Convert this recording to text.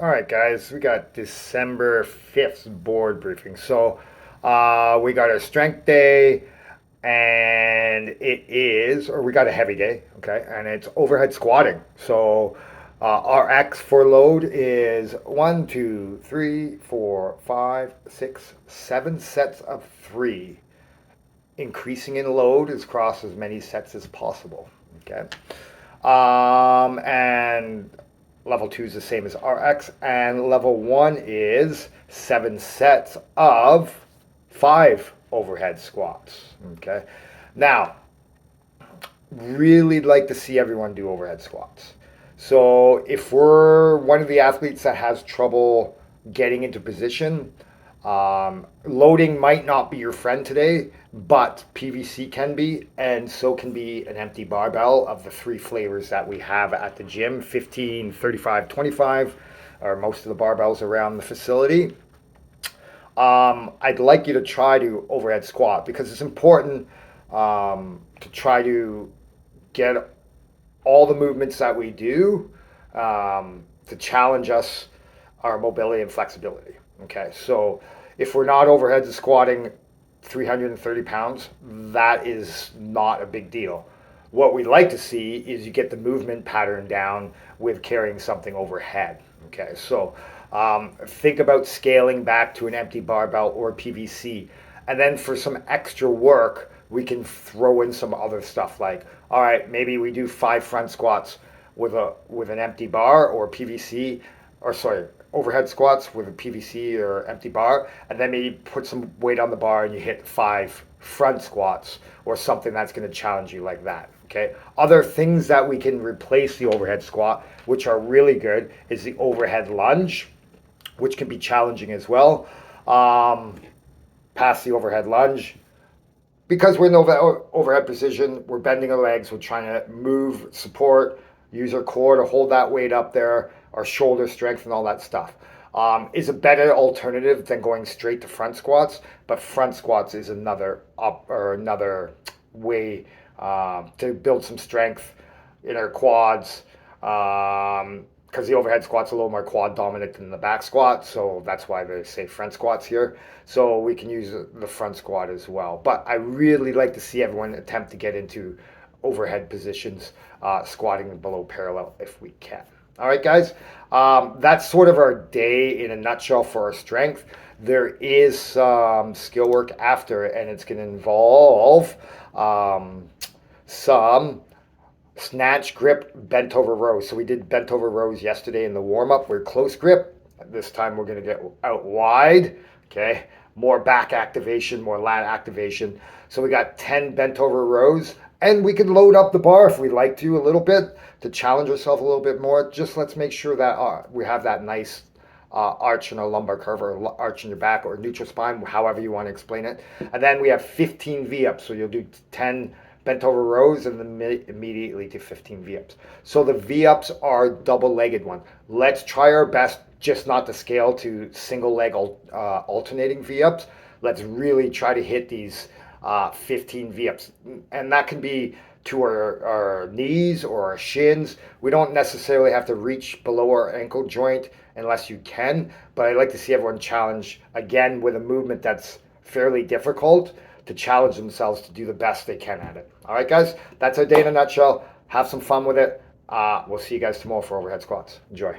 All right, guys, we got December 5th board briefing. So we got our strength day, and we got a heavy day, okay, and it's overhead squatting. So our X for load is 7 sets of three, increasing in load as across as many sets as possible, okay. And level two is the same as RX, and level one is 7 sets of five overhead squats. Okay. Now, really like to see everyone do overhead squats. So if we're one of the athletes that has trouble getting into position, loading might not be your friend today, but PVC can be, and so can be an empty barbell of the three flavors that we have at the gym: 15, 35, 25 are most of the barbells around the facility. I'd like you to try to overhead squat because it's important to try to get all the movements that we do to challenge us, our mobility and flexibility. Okay, so if we're not overhead squatting 330 pounds, that is not a big deal. What we'd like to see is you get the movement pattern down with carrying something overhead. Okay, so think about scaling back to an empty barbell or PVC. And then for some extra work, we can throw in some other stuff like, all right, maybe we do 5 front squats with an empty bar or PVC, or sorry, overhead squats with a PVC or empty bar, and then maybe put some weight on the bar and you hit 5 front squats or something that's going to challenge you like that. Okay. Other things that we can replace the overhead squat, which are really good, is the overhead lunge, which can be challenging as well. Past the overhead lunge, because we're in overhead position, we're bending our legs, we're trying to move, support, use our core to hold that weight up there, our shoulder strength and all that stuff. Is a better alternative than going straight to front squats, but front squats is another way to build some strength in our quads. Because the overhead squat's a little more quad dominant than the back squat, so that's why they say front squats here. So we can use the front squat as well. But I really like to see everyone attempt to get into overhead positions, squatting below parallel if we can. All right, guys, that's sort of our day in a nutshell for our strength. There is some skill work after, and it's going to involve some snatch, grip, bent over rows. So we did bent over rows yesterday in the warm up. We're close grip. This time we're going to get out wide. Okay. More back activation, more lat activation. So we got 10 bent over rows, and we can load up the bar if we like to a little bit to challenge ourselves a little bit more. Just let's make sure that we have that nice arch in our lumbar curve, or arch in your back, or neutral spine, however you want to explain it. And then we have 15 V-ups. So you'll do 10 bent over rows and then immediately to 15 V-ups. So the V-ups are double-legged one. Let's try our best just not to scale to single leg alternating V-ups. Let's really try to hit these 15 V-ups. And that can be to our knees or our shins. We don't necessarily have to reach below our ankle joint unless you can, but I'd like to see everyone challenge again with a movement that's fairly difficult, to challenge themselves to do the best they can at it. All right, guys, that's our day in a nutshell. Have some fun with it. We'll see you guys tomorrow for overhead squats. Enjoy.